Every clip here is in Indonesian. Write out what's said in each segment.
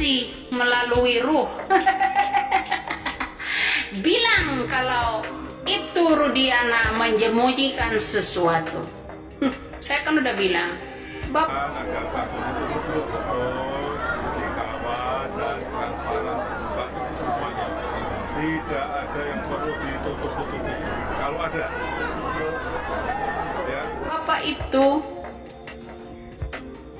komunikasi melalui ruh. Bilang kalau itu Rudiana menyembunyikan sesuatu. Saya kan udah bilang, agar kasus itu betul-betul dikawal dan transparan terbuka semuanya. Tidak ada yang perlu ditutup-tutupi. Kalau ada, ya. Bapak itu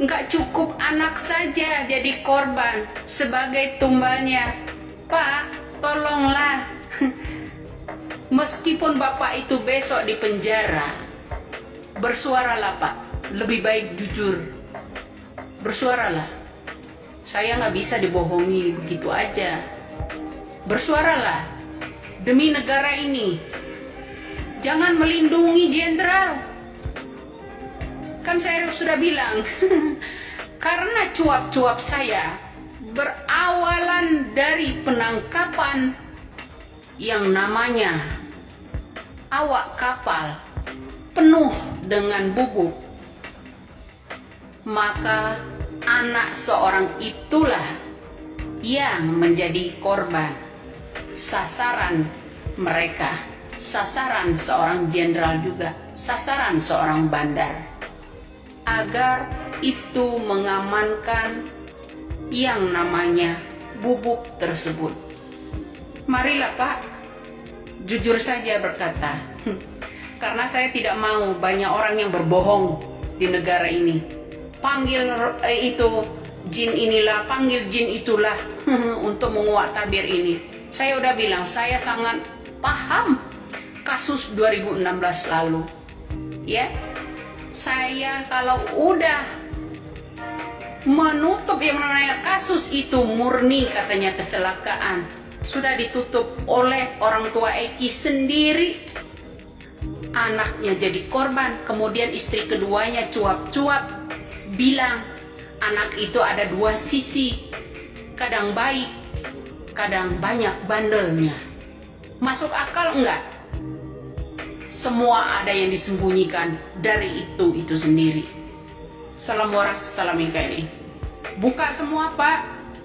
nggak cukup anak saja jadi korban sebagai tumbalnya. Pak, tolonglah. Meskipun Bapak itu besok di penjara, bersuaralah Pak. Lebih baik jujur. Bersuaralah. Saya nggak bisa dibohongi begitu aja. Bersuaralah demi negara ini. Jangan melindungi jenderal. Kan saya sudah bilang, karena cuap-cuap saya berawalan dari penangkapan yang namanya awak kapal penuh dengan bubuk, maka anak seorang itulah yang menjadi korban sasaran mereka, sasaran seorang jenderal juga, sasaran seorang bandar, agar itu mengamankan yang namanya bubuk tersebut. Marilah Pak, jujur saja berkata, karena saya tidak mau banyak orang yang berbohong di negara ini. Panggil itu jin inilah, panggil jin itulah untuk menguak tabir ini. Saya udah bilang, saya sangat paham kasus 2016 lalu. Ya, saya kalau udah menutup yang namanya kasus itu murni katanya kecelakaan, sudah ditutup oleh orang tua Eki sendiri. Anaknya jadi korban, kemudian istri keduanya cuap-cuap bilang anak itu ada dua sisi, kadang baik, kadang banyak bandelnya. Masuk akal enggak? Semua ada yang disembunyikan dari itu sendiri. Salam waras, salam NKRI. Buka semua Pak,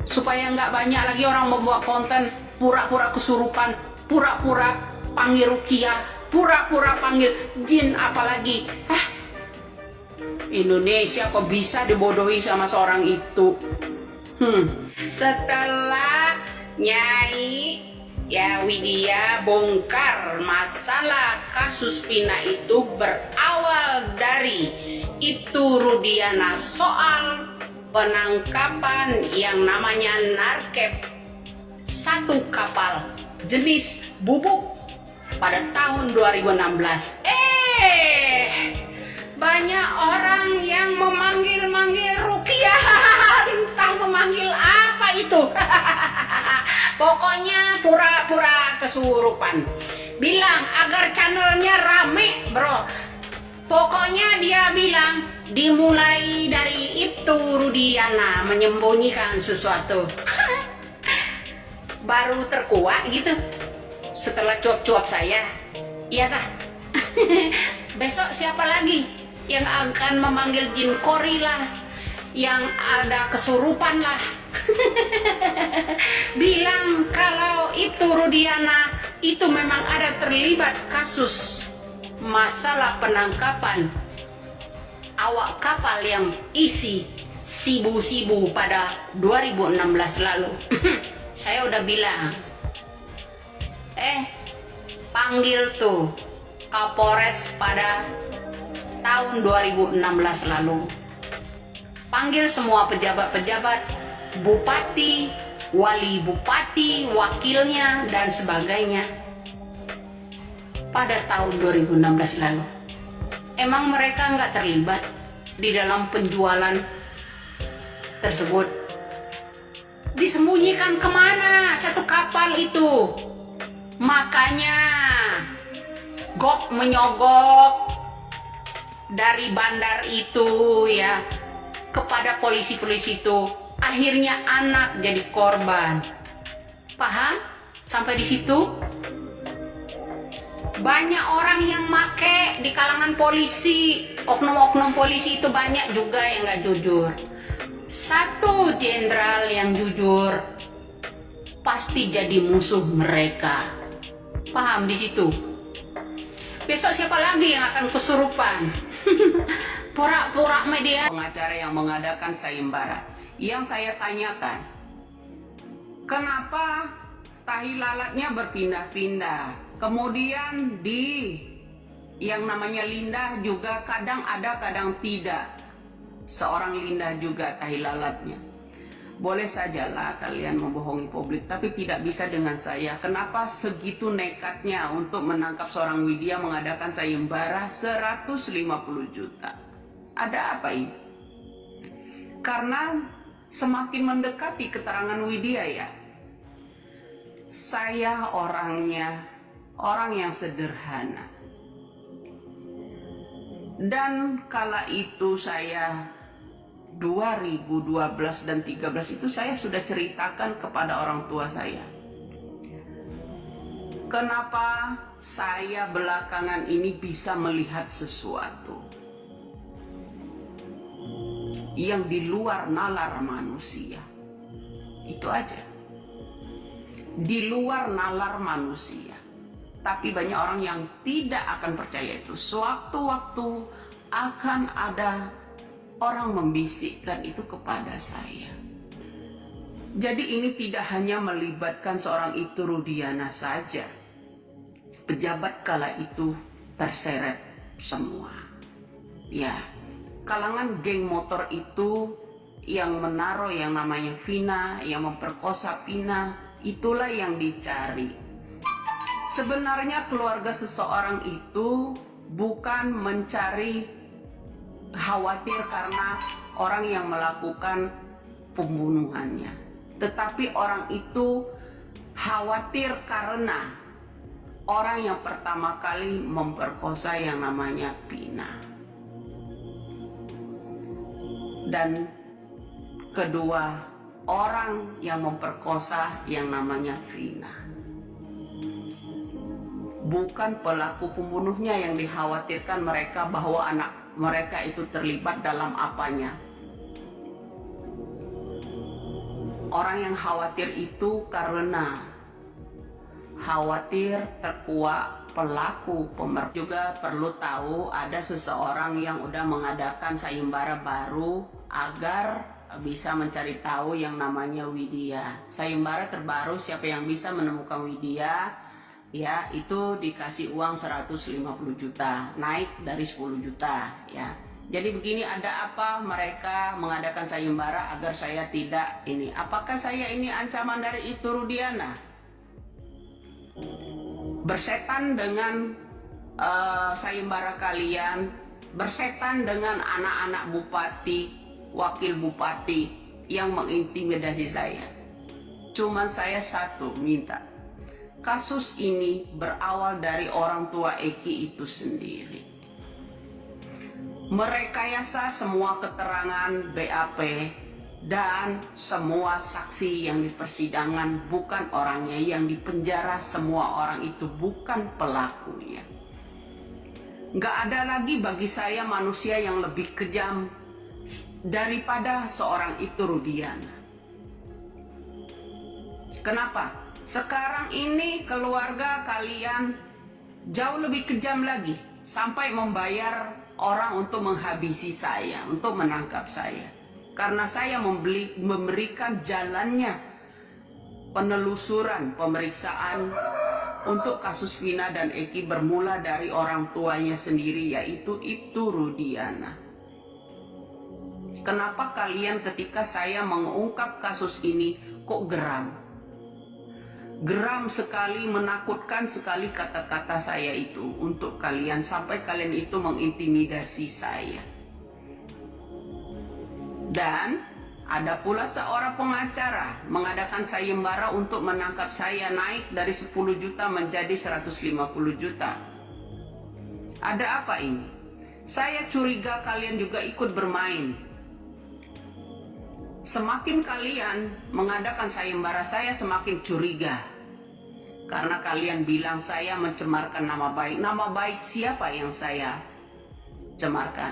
supaya nggak banyak lagi orang membuat konten pura-pura kesurupan, pura-pura panggil rukiah, pura-pura panggil jin, apalagi. Indonesia kok bisa dibodohi sama seorang itu. Setelah Nyai Widya bongkar masalah kasus Vina itu berawal dari Ibtu Rudiana soal penangkapan yang namanya narkep satu kapal jenis bubuk pada tahun 2016. Banyak orang yang memanggil-manggil rukiah, entah memanggil apa itu. Pokoknya pura-pura kesurupan. Bilang agar channelnya rame bro. Pokoknya dia bilang dimulai dari Ibtu Rudiana menyembunyikan sesuatu. Baru terkuak gitu setelah cuap-cuap saya. Iya tah? Besok siapa lagi yang akan memanggil jin kori lah, yang ada kesurupan lah. Bilang kalau Ibtu Rudiana itu memang ada terlibat kasus masalah penangkapan awak kapal yang isi sibu-sibu pada 2016 lalu. Saya udah bilang, panggil tuh Kapolres pada tahun 2016 lalu. Panggil semua pejabat-pejabat, bupati, wali bupati, wakilnya, dan sebagainya pada tahun 2016 lalu. Emang mereka nggak terlibat di dalam penjualan tersebut? Disembunyikan kemana satu kapal itu? Makanya Gok menyogok dari bandar itu ya kepada polisi-polisi itu. Akhirnya anak jadi korban. Paham? Sampai di situ? Banyak orang yang make di kalangan polisi, oknum-oknum polisi itu banyak juga yang nggak jujur. Satu jenderal yang jujur pasti jadi musuh mereka. Paham di situ? Besok siapa lagi yang akan kesurupan? Pura-pura media. Pengacara yang mengadakan sayembara. Yang saya tanyakan, kenapa tahi lalatnya berpindah-pindah? Kemudian di yang namanya lidah juga kadang ada, kadang tidak. Seorang lidah juga tahi lalatnya. Boleh sajalah kalian membohongi publik, tapi tidak bisa dengan saya. Kenapa segitu nekatnya untuk menangkap seorang Widya mengadakan sayembara 150 juta? Ada apa ini? Karena semakin mendekati keterangan Widya ya, saya orangnya orang yang sederhana. Dan kala itu saya 2012 dan 2013 itu saya sudah ceritakan kepada orang tua saya. Kenapa saya belakangan ini bisa melihat sesuatu yang di luar nalar manusia. Itu aja. Di luar nalar manusia. Tapi banyak orang yang tidak akan percaya itu. Sewaktu-waktu akan ada orang membisikkan itu kepada saya. Jadi ini tidak hanya melibatkan seorang Ibtu Rudiana saja. Pejabat kala itu terseret semua. Ya, kalangan geng motor itu yang menaruh yang namanya Vina, yang memperkosa Vina, itulah yang dicari. Sebenarnya keluarga seseorang itu bukan mencari khawatir karena orang yang melakukan pembunuhannya, tetapi orang itu khawatir karena orang yang pertama kali memperkosa yang namanya Vina, dan kedua orang yang memperkosa yang namanya Vina. Bukan pelaku pembunuhnya yang dikhawatirkan mereka bahwa anak mereka itu terlibat dalam apanya. Orang yang khawatir itu karena khawatir terkuak pelaku pemerkosa. Juga perlu tahu ada seseorang yang udah mengadakan sayembara baru agar bisa mencari tahu yang namanya Widya. Sayembara terbaru, siapa yang bisa menemukan Widya, ya itu dikasih uang 150 juta, naik dari 10 juta ya. Jadi begini, ada apa mereka mengadakan sayembara agar saya tidak ini? Apakah saya ini ancaman dari Ibtu Rudiana? Bersetan dengan sayembara kalian, bersetan dengan anak-anak bupati, wakil bupati yang mengintimidasi saya. Cuman saya satu minta, kasus ini berawal dari orang tua Eki itu sendiri. Merekayasa semua keterangan BAP dan semua saksi yang di persidangan bukan orangnya, yang dipenjara semua orang itu bukan pelakunya. Nggak ada lagi bagi saya manusia yang lebih kejam daripada seorang Ibtu Rudiana. Kenapa? Sekarang ini keluarga kalian jauh lebih kejam lagi, sampai membayar orang untuk menghabisi saya, untuk menangkap saya. Karena saya memberikan jalannya penelusuran, pemeriksaan untuk kasus Vina dan Eki bermula dari orang tuanya sendiri, yaitu Ibtu Rudiana. Kenapa kalian ketika saya mengungkap kasus ini kok geram? Geram sekali, menakutkan sekali kata-kata saya itu untuk kalian, sampai kalian itu mengintimidasi saya. Dan ada pula seorang pengacara mengadakan sayembara untuk menangkap saya, naik dari 10 juta menjadi 150 juta. Ada apa ini? Saya curiga kalian juga ikut bermain. Semakin kalian mengadakan sayembara, saya semakin curiga. Karena kalian bilang saya mencemarkan nama baik. Nama baik siapa yang saya cemarkan?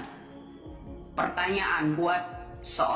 Pertanyaan buat seorang